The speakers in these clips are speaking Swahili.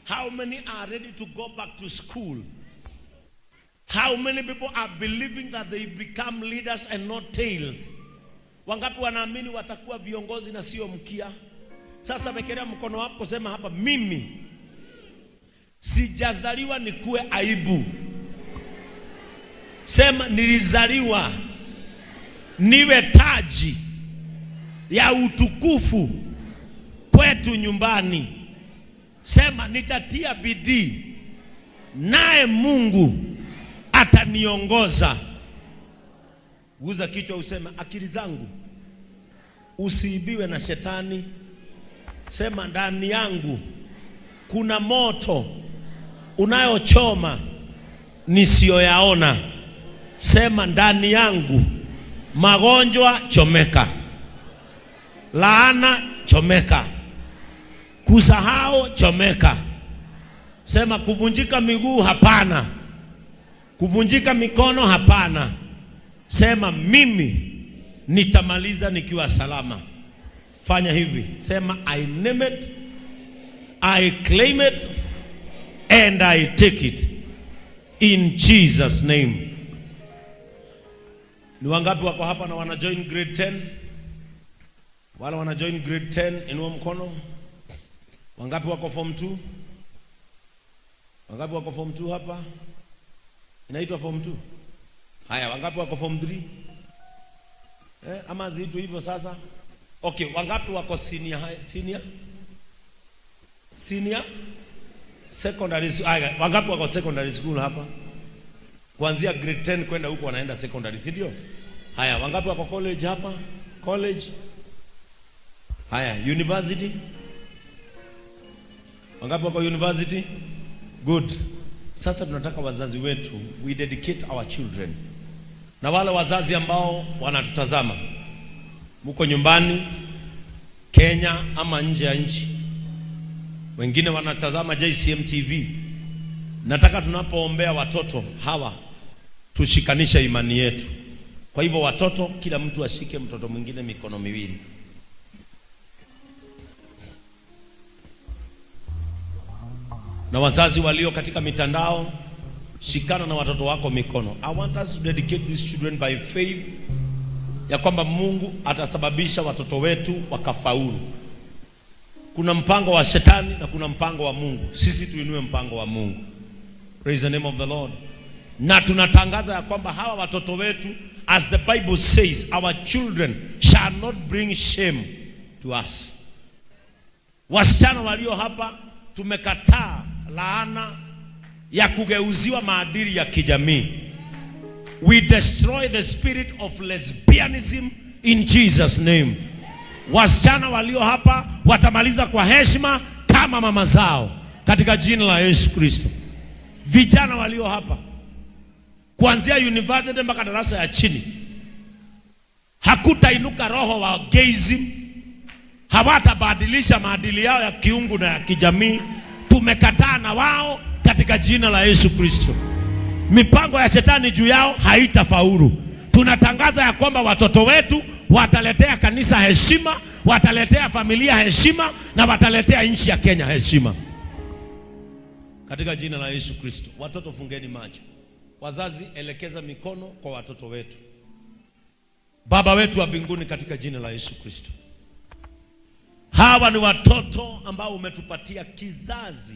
How many are ready to go back to school? How many people are believing that they become leaders and not tails? Wangapi wanaamini watakuwa viongozi na sio mkia? Sasa wekelea mkono wako, sema hapa, mimi sijazaliwa nikuwe aibu. Sema nilizaliwa niwe taji ya utukufu kwetu nyumbani. Sema nitatia bidii naye Mungu ataniongoza. Guza kichwa useme, akili zangu usiibiwe na shetani. Sema ndani yangu kuna moto unayochoma nisiyoyaona. Sema ndani yangu magonjwa chomeka, laana chomeka, kusahau chomeka. Sema kuvunjika miguu hapana, kuvunjika mikono hapana. Sema mimi nitamaliza nikiwa salama. Fanya hivi, sema I name it, I claim it, and I take it in Jesus name. Ni wangapi wako hapa na wana join grade 10? Wala wana join grade 10, inua mkono. Wangapi wako form 2? Wangapi wako form 2 hapa? Inaitwa form 2. Haya, wangapi wako form 3? Ama zitu hivyo sasa. Okay, wangapi wako senior high, senior secondary school? Haya, wangapi wako secondary school hapa? Kuanzia grade 10 kwenda huko wanaenda secondary, si ndio? Haya, wangapi wako college hapa? College. Haya, university. Wangapi wako university? Good. Sasa tunataka wazazi wetu, we dedicate our children. Na wale wazazi ambao wanatutazama, mko nyumbani Kenya ama nje ya nchi, wengine wanatazama JCM TV, nataka tunapoombea watoto hawa tushikanishe imani yetu. Kwa hivyo watoto, kila mtu ashike mtoto mwingine mikono miwili. Na wazazi walio katika mitandao, shikana na watoto wako mikono. I want us to dedicate these children by faith, ya kwamba Mungu atasababisha watoto wetu wakafaulu. Kuna mpango wa shetani na kuna mpango wa Mungu. Sisi tuinue mpango wa Mungu. Praise the name of the Lord. Na tunatangaza ya kwamba hawa watoto wetu, as the Bible says, our children shall not bring shame to us. Wasichana walio hapa, tumekataa laana ya kugeuziwa maadili ya kijamii. We destroy the spirit of lesbianism in Jesus name. Wasichana walio hapa watamaliza kwa heshima kama mama zao katika jina la Yesu Kristo. Vijana walio hapa kuanzia university mpaka darasa ya chini, hakutainuka roho wa gayism, hawatabadilisha maadili yao ya kiungu na ya kijamii. Tumekataa na wao katika jina la Yesu Kristo. Mipango ya shetani juu yao haitafaulu. Tunatangaza ya kwamba watoto wetu wataletea kanisa heshima, wataletea familia heshima, na wataletea nchi ya Kenya heshima katika jina la Yesu Kristo. Watoto, fungeni macho. Wazazi, elekeza mikono kwa watoto wetu. Baba wetu wa mbinguni, katika jina la Yesu Kristo, hawa ni watoto ambao umetupatia kizazi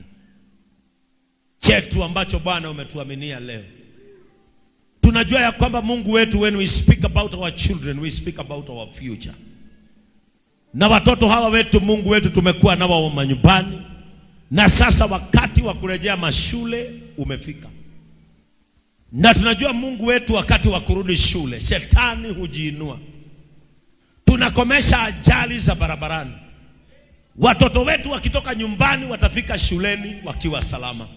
chetu ambacho Bwana umetuaminia leo. Tunajua ya kwamba Mungu wetu, when we speak about our children, we speak about our future. Na watoto hawa wetu, Mungu wetu, tumekuwa nao manyumbani, na sasa wakati wa kurejea mashule umefika. Na tunajua Mungu wetu, wakati wa kurudi shule shetani hujiinua. Tunakomesha ajali za barabarani. Watoto wetu wakitoka nyumbani watafika shuleni wakiwa salama.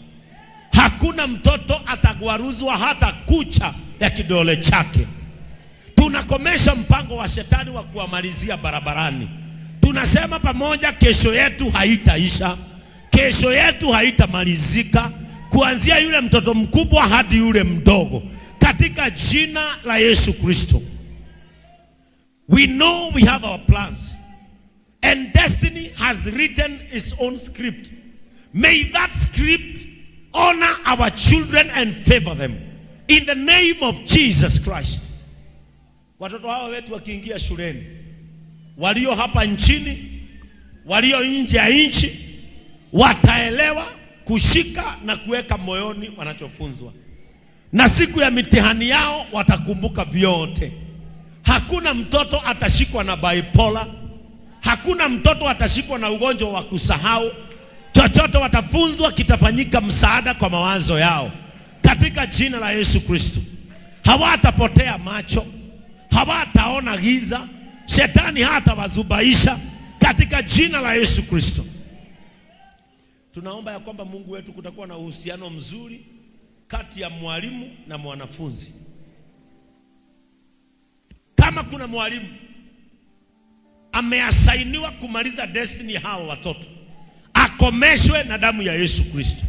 Hakuna mtoto atagwaruzwa hata kucha ya kidole chake. Tunakomesha mpango wa shetani wa kuamalizia barabarani. Tunasema pamoja, kesho yetu haitaisha, kesho yetu haitamalizika, kuanzia yule mtoto mkubwa hadi yule mdogo, katika jina la Yesu Kristo. We know we have our plans, and destiny has written its own script. May that script honor our children and favor them in the name of Jesus Christ. Watoto hawa wetu wakiingia shuleni, walio hapa nchini, walio nje ya nchi, wataelewa kushika na kuweka moyoni wanachofunzwa, na siku ya mitihani yao watakumbuka vyote. Hakuna mtoto atashikwa na bipolar, hakuna mtoto atashikwa na ugonjwa wa kusahau. Chochote watafunzwa kitafanyika msaada kwa mawazo yao katika jina la Yesu Kristo. Hawatapotea macho, hawataona giza, shetani hatawazubaisha katika jina la Yesu Kristo. Tunaomba ya kwamba Mungu wetu kutakuwa na uhusiano mzuri kati ya mwalimu na mwanafunzi. Kama kuna mwalimu ameasainiwa kumaliza destiny hao watoto, akomeshwe na damu ya Yesu Kristo.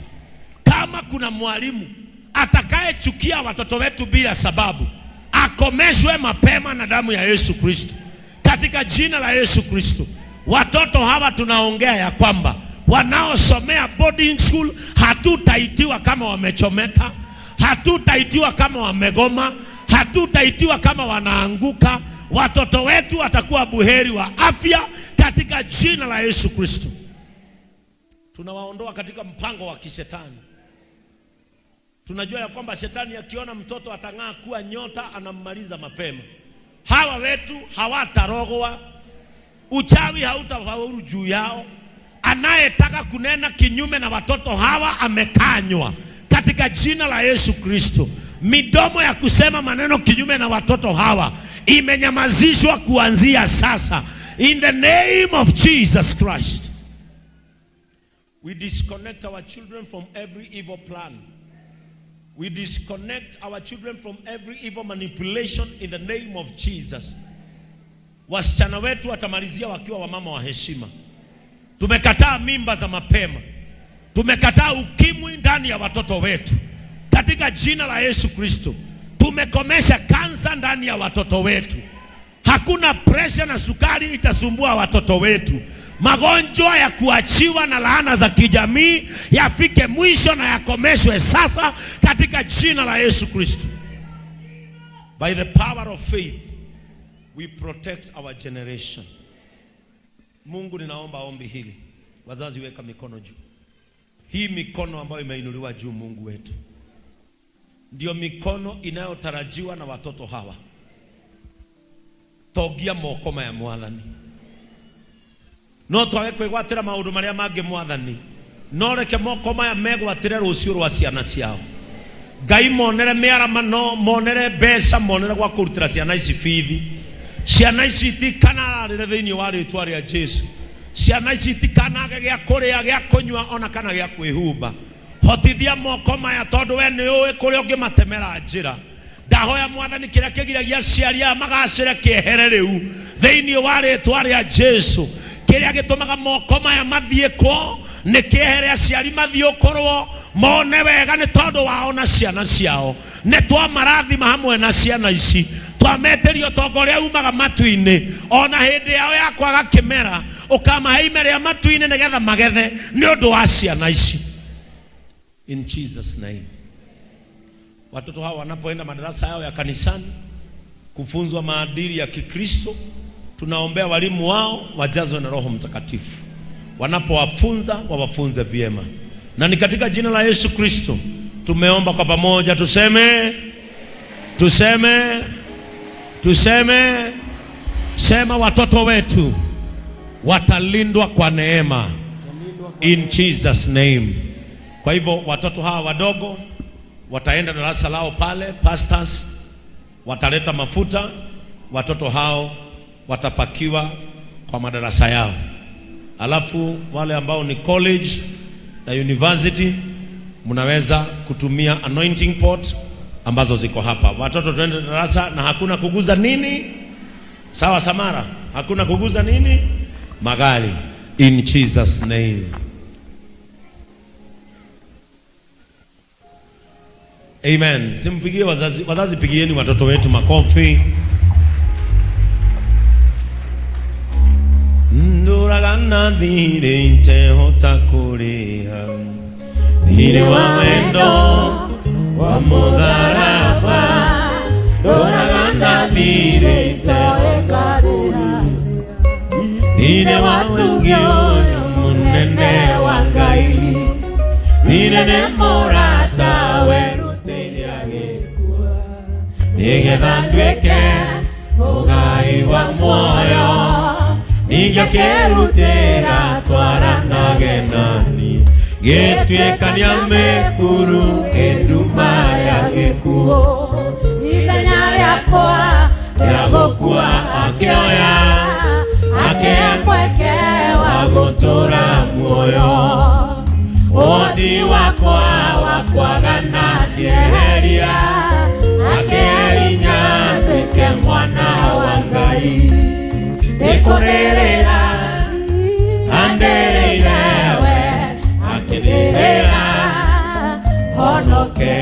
Kama kuna mwalimu atakayechukia watoto wetu bila sababu, akomeshwe mapema na damu ya Yesu Kristo katika jina la Yesu Kristo. Watoto hawa tunaongea ya kwamba wanaosomea boarding school, hatutaitiwa kama wamechomeka, hatutaitiwa kama wamegoma, hatutaitiwa kama wanaanguka. Watoto wetu watakuwa buheri wa afya katika jina la Yesu Kristo. Tunawaondoa katika mpango wa kishetani. Tunajua ya kwamba shetani akiona mtoto atang'aa kuwa nyota, anammaliza mapema. Hawa wetu hawatarogwa, uchawi hautafaulu juu yao. Anayetaka kunena kinyume na watoto hawa amekanywa katika jina la Yesu Kristo. Midomo ya kusema maneno kinyume na watoto hawa imenyamazishwa kuanzia sasa in the name of Jesus Christ. We disconnect our children from every evil plan. We disconnect our children from every evil manipulation in the name of Jesus. Wasichana wetu watamalizia wakiwa wamama wa heshima. Tumekataa mimba za mapema. Tumekataa ukimwi ndani ya watoto wetu katika jina la Yesu Kristo. Tumekomesha kansa ndani ya watoto wetu. Hakuna pressure na sukari itasumbua watoto wetu. Magonjwa ya kuachiwa na laana za kijamii yafike mwisho na yakomeshwe sasa katika jina la Yesu Kristo. By the power of faith, we protect our generation. Mungu, ninaomba ombi hili. Wazazi, weka mikono juu. Hii mikono ambayo imeinuliwa juu, Mungu wetu, ndio mikono inayotarajiwa na watoto hawa. Togia mokoma ya Mwathani. No twawe kwigwatira maundu maria mangi Mwathani, no reke mokoma ya megwatire rucio rwa ciana ciao. Ngai monere miarama, no monere mbeca, monere gwa kurutira ciana ici bithi. Ciana ici itikanararire thiini wa ritwa ria Jesu. Ciana ici itikanage gya kuria, gya kunywa, ona kana gya kwihumba. Hotithia mokoma ya tondu we ni uwi kuria ungimatemera njira. Ndahoya Mwathani kiria kigiragia ciaria magacire kiehere riu thiini wa ritwa ria Jesu. Kiria gitumaga mokoma ya mathie ko ni kiehere aciari mathie ukorwo mone wega ni tondu wao na ciana ciao. Ni twamarathima hamwe na ciana ici, twameterio tongoria umaga matu-ini, ona hindi yao ya kwaga kimera ukamahe ime ria matu-ini nigetha magethe ni undu wa ciana ici. In Jesus name. Watoto hawa wanapoenda madarasa yao ya kanisani kufunzwa maadili ya Kikristo, tunaombea walimu wao wajazwe na Roho Mtakatifu. Wanapowafunza wawafunze vyema. Na ni katika jina la Yesu Kristo tumeomba kwa pamoja, tuseme sema watoto wetu watalindwa kwa neema in Jesus name. Kwa hivyo watoto hawa wadogo wataenda darasa lao pale, pastors wataleta mafuta, watoto hao watapakiwa kwa madarasa yao. Alafu wale ambao ni college na university, mnaweza kutumia anointing pot ambazo ziko hapa. Watoto tuende darasa na hakuna kuguza nini? Sawa Samara, hakuna kuguza nini? Magari in Jesus name. Amen. Simpigie wazazi pigieni watoto wetu makofi. Nduragana dhire te hotakuriha nire wa wendo wa mutharafa ndoragana thire itoekarira nire wa wengi uyu munene wa Ngai nire ne murata werutiria gikua nigetha nduike mugai wa muoyo ningĩkĩrutĩra twaranage nani gĩtuĩkania mĩkuru kĩnduma ya gĩkuũ ithenya rĩakwa rĩa gũkua akĩoya akĩmweke wa gũtũra muoyo ũhoti wakwa wa kwagana kĩeheria akĩhinya nduĩke mwana wa Ngai Ekorera andereirewe akenera honoke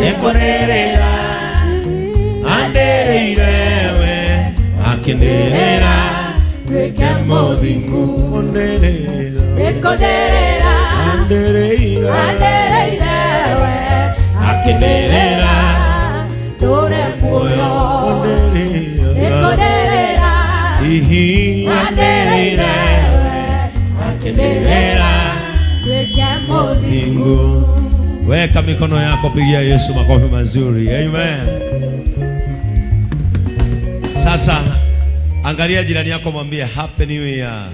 ekorera andereirewe akenera tweke mothingu ekorera andereirewe akenera tore muoyo ekorera akenera tweke mothingu. Weka mikono yako, pigia Yesu makofi mazuri. Amen. Sasa angalia jirani yako, mwambie happy new year.